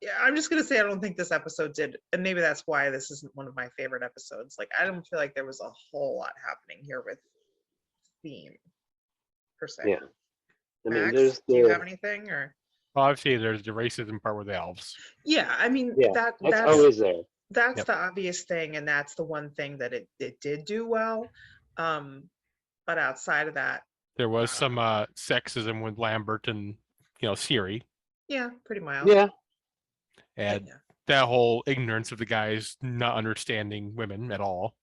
yeah, I'm just gonna say I don't think this episode did, and maybe that's why this isn't one of my favorite episodes. Like, I don't feel like there was a whole lot happening here with theme per se. Yeah, I mean, Max, do you have anything or? Well, obviously, there's the racism part with the elves. Yeah, I mean that's always there. That's the obvious thing, and that's the one thing that it did do well. But outside of that, there was some sexism with Lambert and Ciri. Yeah, pretty mild. Yeah, and that whole ignorance of the guys not understanding women at all.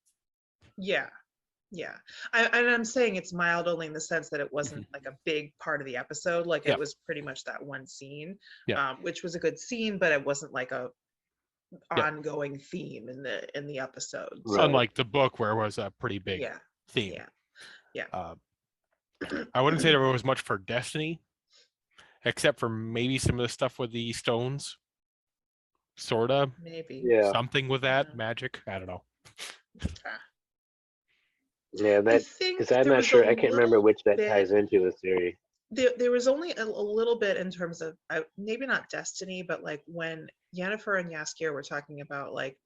Yeah. I'm saying it's mild only in the sense that it wasn't like a big part of the episode. Like it was pretty much that one scene, which was a good scene, but it wasn't like a ongoing theme in the episode. So, unlike the book where it was a pretty big theme. Yeah. I wouldn't say there was much for Destiny, except for maybe some of the stuff with the stones. Sorta. Maybe. Yeah. Something with that magic. I don't know. Yeah, because I'm not sure. I can't remember which that ties into the series. There was only a little bit in terms of maybe not Destiny, but like when Yennefer and Jaskier were talking about like,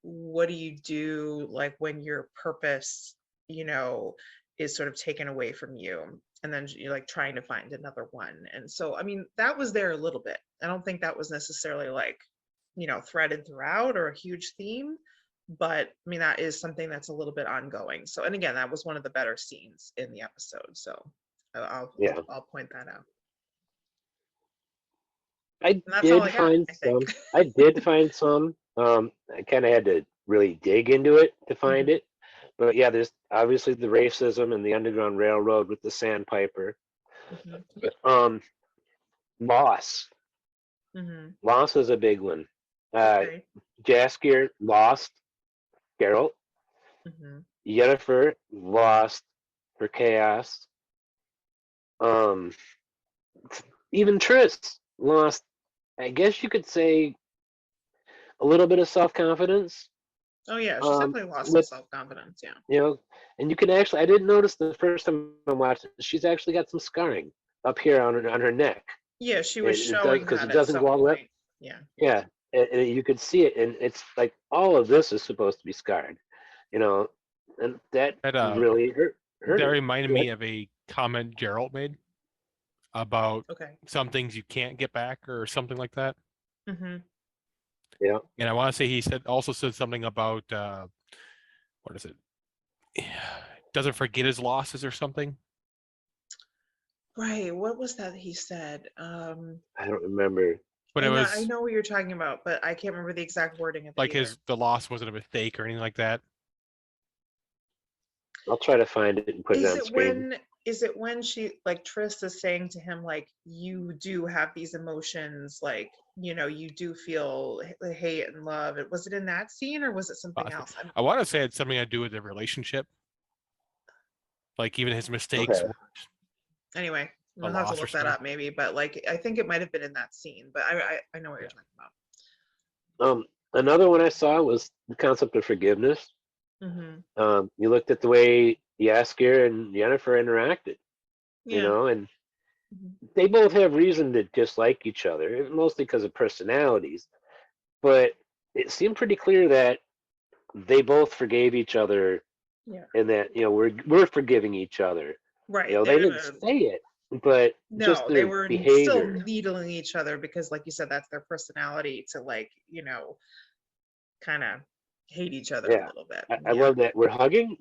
what do you do like when your purpose, is sort of taken away from you, and then you're like trying to find another one. And so, I mean, that was there a little bit. I don't think that was necessarily like, threaded throughout or a huge theme. But I mean, that is something that's a little bit ongoing. So, and again, that was one of the better scenes in the episode. So I'll point that out. I did find some. I kind of had to really dig into it to find it. But yeah, there's obviously the racism and the Underground Railroad with the Sandpiper. Loss. Loss is a big one. Jaskier lost Geralt. Yennefer lost for Chaos. Even Triss lost, I guess you could say, a little bit of self-confidence. Oh yeah, she's definitely lost some With, self-confidence. Yeah. you know, and you can actually, I didn't notice the first time I watched it, she's actually got some scarring up here on her neck. Yeah, she was It does, showing because that it at doesn't some go all the way up. point. Yeah. Yeah, and you could see it, and it's like all of this is supposed to be scarred, you know, and that really hurt that her. reminded me of a comment Geralt made about Okay. some things you can't get back or something like that. Mm-hmm. Yeah. And I want to say he also said something about what is it? Doesn't forget his losses or something. Right. What was that he said? I don't remember. But I know what you're talking about, but I can't remember the exact wording of it. Like the loss wasn't a mistake or anything like that. I'll try to find it and put it on screen. Is it when she, like, Triss is saying to him, like, you do have these emotions, like, you know, you do feel hate and love. Was it in that scene or was it something else? I want to say it's something to do with the relationship. Like even his mistakes. Okay. Anyway, I'll have to look that up maybe, but like I think it might have been in that scene, but I know what you're talking about. Another one I saw was the concept of forgiveness. Mm-hmm. You looked at the way Jaskier and Yennefer interacted, you know, and they both have reason to dislike each other, mostly because of personalities. But it seemed pretty clear that they both forgave each other, and that, you know, we're forgiving each other. Right. You know, they didn't say it, but no, just their they were behavior. still needling each other because, like you said, that's their personality to, like, you know, kind of hate each other a little bit. I love that. We're hugging.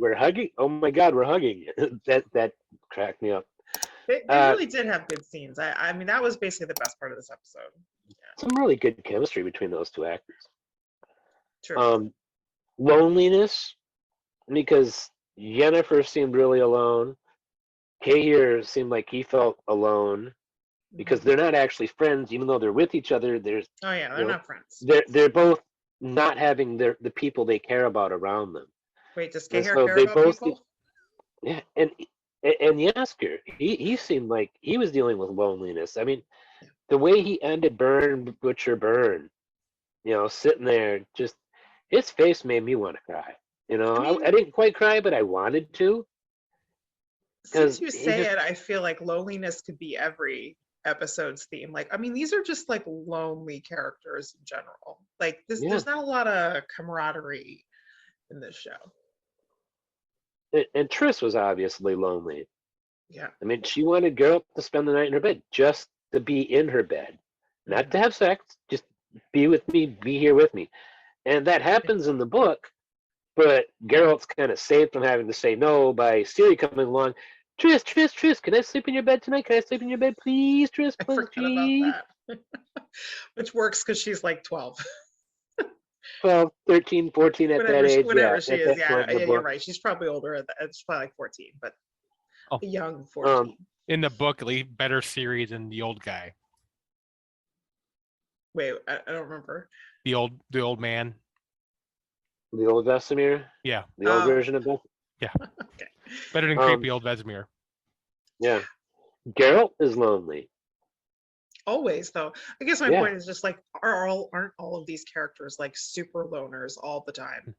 Oh my God, we're hugging. that cracked me up. They really did have good scenes. I mean, that was basically the best part of this episode. Yeah. Some really good chemistry between those two actors. True. Loneliness, because Yennefer seemed really alone. Cahir seemed like he felt alone because they're not actually friends, even though they're with each other. They're not friends. They're both not having the people they care about around them. Wait, does Cahir care about people? Yeah, and Jaskier, he seemed like he was dealing with loneliness. I mean, the way he ended Butcher Burn, you know, sitting there, just his face made me want to cry. You know, I didn't quite cry, but I wanted to. Since you say it, I feel like loneliness could be every episode's theme. Like, I mean, these are just like lonely characters in general. Like there's not a lot of camaraderie in this show. And Triss was obviously lonely. Yeah. I mean, she wanted Geralt to spend the night in her bed, just to be in her bed, not to have sex, just be with me, be here with me. And that happens in the book, but Geralt's kind of saved from having to say no by Ciri coming along. Triss, can I sleep in your bed tonight? Can I sleep in your bed, please, Triss? I forgot about that. Which works because she's like 12. 12, 13, 14 at that age. Whatever she is, you're right. She's probably older. It's probably like 14, but a young 14. In the book, at least better Ciri than the old guy. Wait, I don't remember. The old man. The old Vesemir? Yeah. The old version of Vesemir? Yeah. Okay. Better than creepy old Vesemir. Yeah. Geralt is lonely. Always, though. I guess my point is just like, aren't all of these characters like super loners all the time?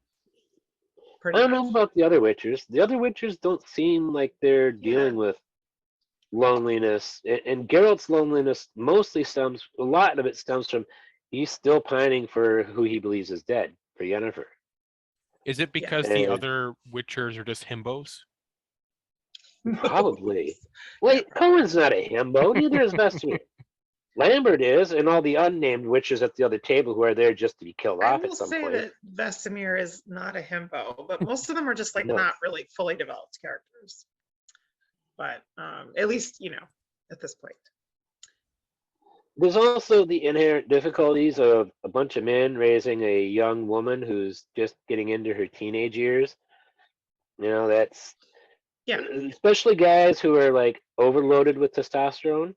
I don't know about the other Witchers. The other Witchers don't seem like they're dealing with loneliness. And Geralt's loneliness mostly stems, a lot of it stems from he's still pining for who he believes is dead, for Yennefer. Is it because the other Witchers are just himbos? Probably. Wait, Cohen's not a himbo, neither is Vesemir. Lambert is, and all the unnamed witches at the other table who are there just to be killed off at some point. I will say that Vesemir is not a himbo, but most of them are just like not really fully developed characters. But at least, you know, at this point. There's also the inherent difficulties of a bunch of men raising a young woman who's just getting into her teenage years. You know, that's especially guys who are like overloaded with testosterone.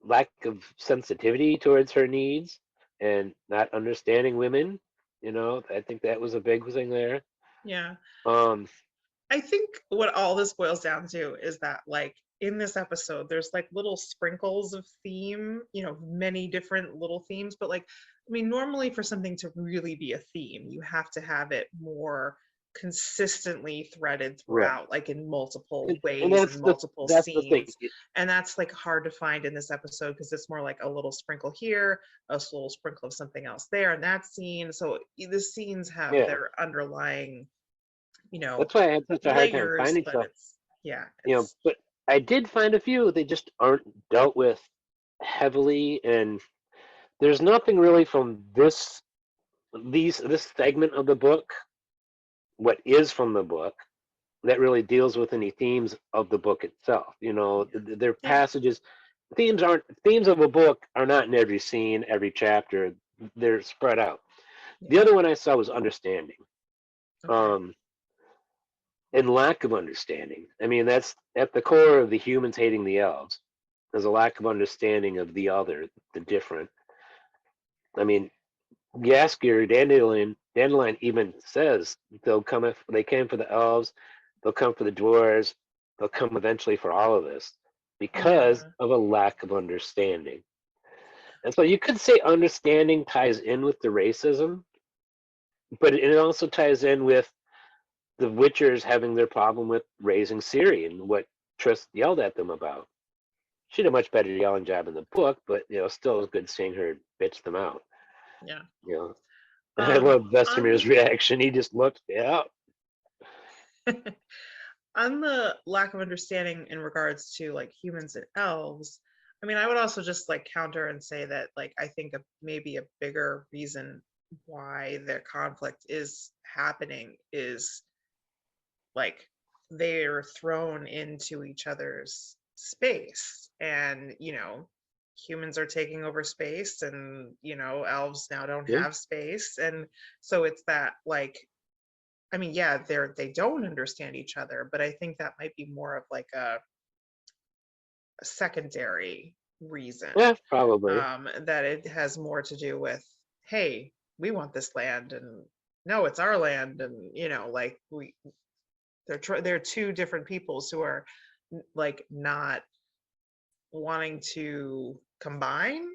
Lack of sensitivity towards her needs and not understanding women. You know, I think that was a big thing there. Yeah. I think what all this boils down to is that, like, in this episode, there's like little sprinkles of theme, you know, many different little themes, but like I mean, normally for something to really be a theme, you have to have it more consistently threaded throughout, like in multiple ways and multiple that's the thing. scenes. And that's like hard to find in this episode because it's more like a little sprinkle here, a little sprinkle of something else there in that scene. So the scenes have their underlying, that's why I had such a hard time layers, finding but stuff. it's, But I did find a few. They just aren't dealt with heavily, and there's nothing really from this segment of the book, what is from the book, that really deals with any themes of the book itself. Their passages, themes of a book are not in every scene, every chapter. They're spread out. The other one I saw was understanding. And lack of understanding. I mean, that's at the core of the humans hating the elves. There's a lack of understanding of the other, the different. I mean, Jaskier, Dandelion even says they'll come if they came for the elves, they'll come for the dwarves, they'll come eventually for all of us because of a lack of understanding. And so you could say understanding ties in with the racism, but it also ties in with the Witchers having their problem with raising Ciri and what Triss yelled at them about. She did a much better yelling job in the book, but still it was good seeing her bitch them out. Yeah. I love Vesemir's reaction. He just looked, On the lack of understanding in regards to like humans and elves, I mean, I would also just like counter and say that like I think maybe a bigger reason why their conflict is happening is like they're thrown into each other's space, and humans are taking over space, and elves now don't have space, and so it's that like, I mean, they don't understand each other, but I think that might be more of like a secondary reason. Yeah, probably. That it has more to do with, hey, we want this land, and no, it's our land, and like they're two different peoples who are like not wanting to combine,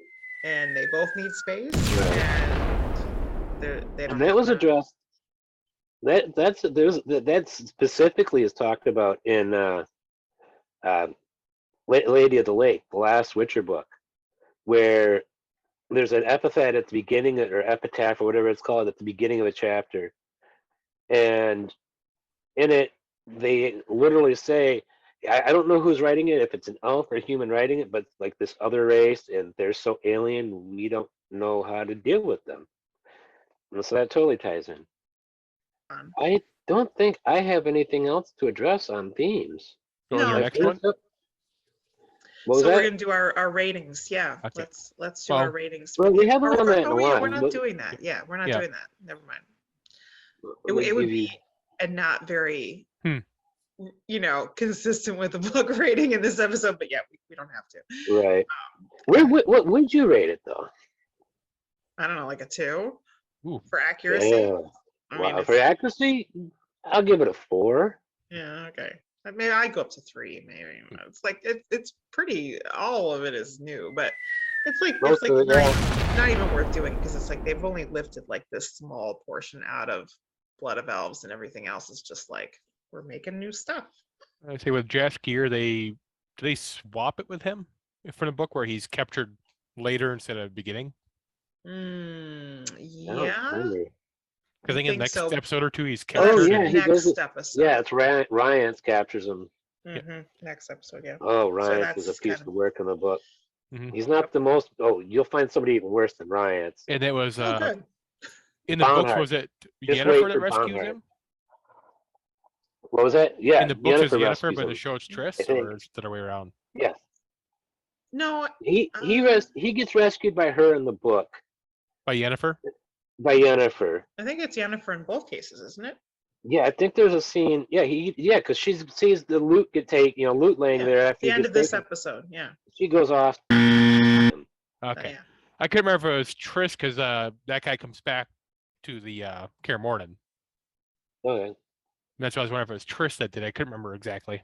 and they both need space, and they don't. And that was addressed. That specifically is talked about in Lady of the Lake, the last Witcher book, where there's an epithet at the beginning, or epitaph, or whatever it's called, at the beginning of a chapter, and in it they literally say, I don't know who's writing it, if it's an elf or a human writing it, but like this other race, and they're so alien, we don't know how to deal with them. And so that totally ties in. I don't think I have anything else to address on themes. Your next one? So we're gonna do our ratings. Yeah, okay. let's do our ratings. Well, we haven't done that in a while. We're not doing that. Yeah, we're not doing that. Never mind. It would be and not very consistent with the book rating in this episode, but we don't have to. Right. What would you rate it though? I don't know, like a 2. Ooh. For accuracy. Yeah. Wow, for accuracy, I'll give it a 4. Yeah, okay. I mean, I go up to 3, maybe. It's like it's pretty. All of it is new, but it's like not even worth doing, because it's like they've only lifted like this small portion out of Blood of Elves, and everything else is just like we're making new stuff. I say with Jaskier, do they swap it with him from the book where he's captured later instead of beginning? Yeah. Because I think in the next episode or 2 he's captured. Oh yeah, he does it. Episode. Yeah, it's Ryan captures him. Next episode, yeah. Oh, Ryan is a piece of work in the book. He's not the most. Oh, you'll find somebody even worse than Ryan. And it was in the books. Was it Yennefer that rescues him? What was that? Yeah, in the books is Yennefer, but in the show it's Triss, or is it the other way around? Yes. No, he gets rescued by her in the book. By Yennefer. By Yennefer. I think it's Yennefer in both cases, isn't it? Yeah, I think there's a scene. Yeah, because she sees the loot get taken, loot laying there after the end of this episode. Yeah. She goes off. Okay. I couldn't remember if it was Triss, because that guy comes back to the Kaer Morhen. Okay. That's why I was wondering if it was Triss that did. I couldn't remember exactly.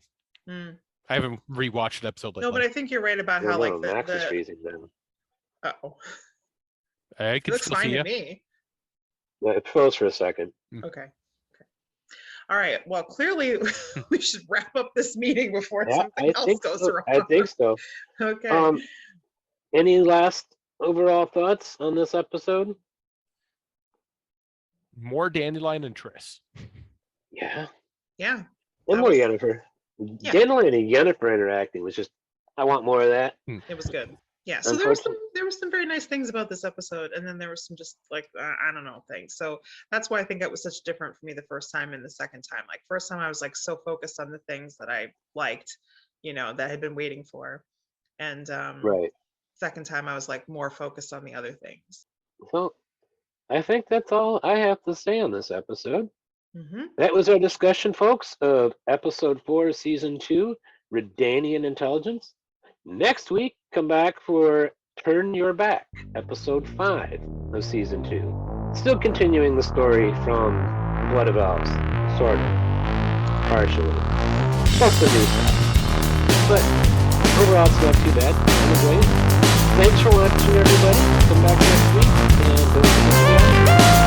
I haven't rewatched the episode lately. No, but I think you're right about how like Max is freezing then. Uh-oh. I It can looks still fine see to you. me. Yeah, it froze for a second. Okay. All right. Well, clearly we should wrap up this meeting before Yeah, something else goes so. wrong. I think so. Okay. Any last overall thoughts on this episode? More Dandelion and Triss. Yeah. Yeah. And That more was- Yennefer. Yeah. Dandelion and Yennefer interacting was just, I want more of that. It was good. Yeah. So there were Unfortunately- some very nice things about this episode, and then there was some just like I don't know things. So that's why I think it was such different for me the first time and the second time. Like first time I was like so focused on the things that I liked, that I had been waiting for, and Right. second time I was like more focused on the other things. So I think that's all I have to say on this episode. Mm-hmm. That was our discussion, folks, of episode 4, season 2, Redanian Intelligence. Next week, come back for Turn Your Back, episode 5 of season 2. Still continuing the story from Blood of Elves, sort of, partially. Plus the new stuff. But overall, it's not too bad. Anyway, thanks for watching, everybody. Come back next week, and don't forget to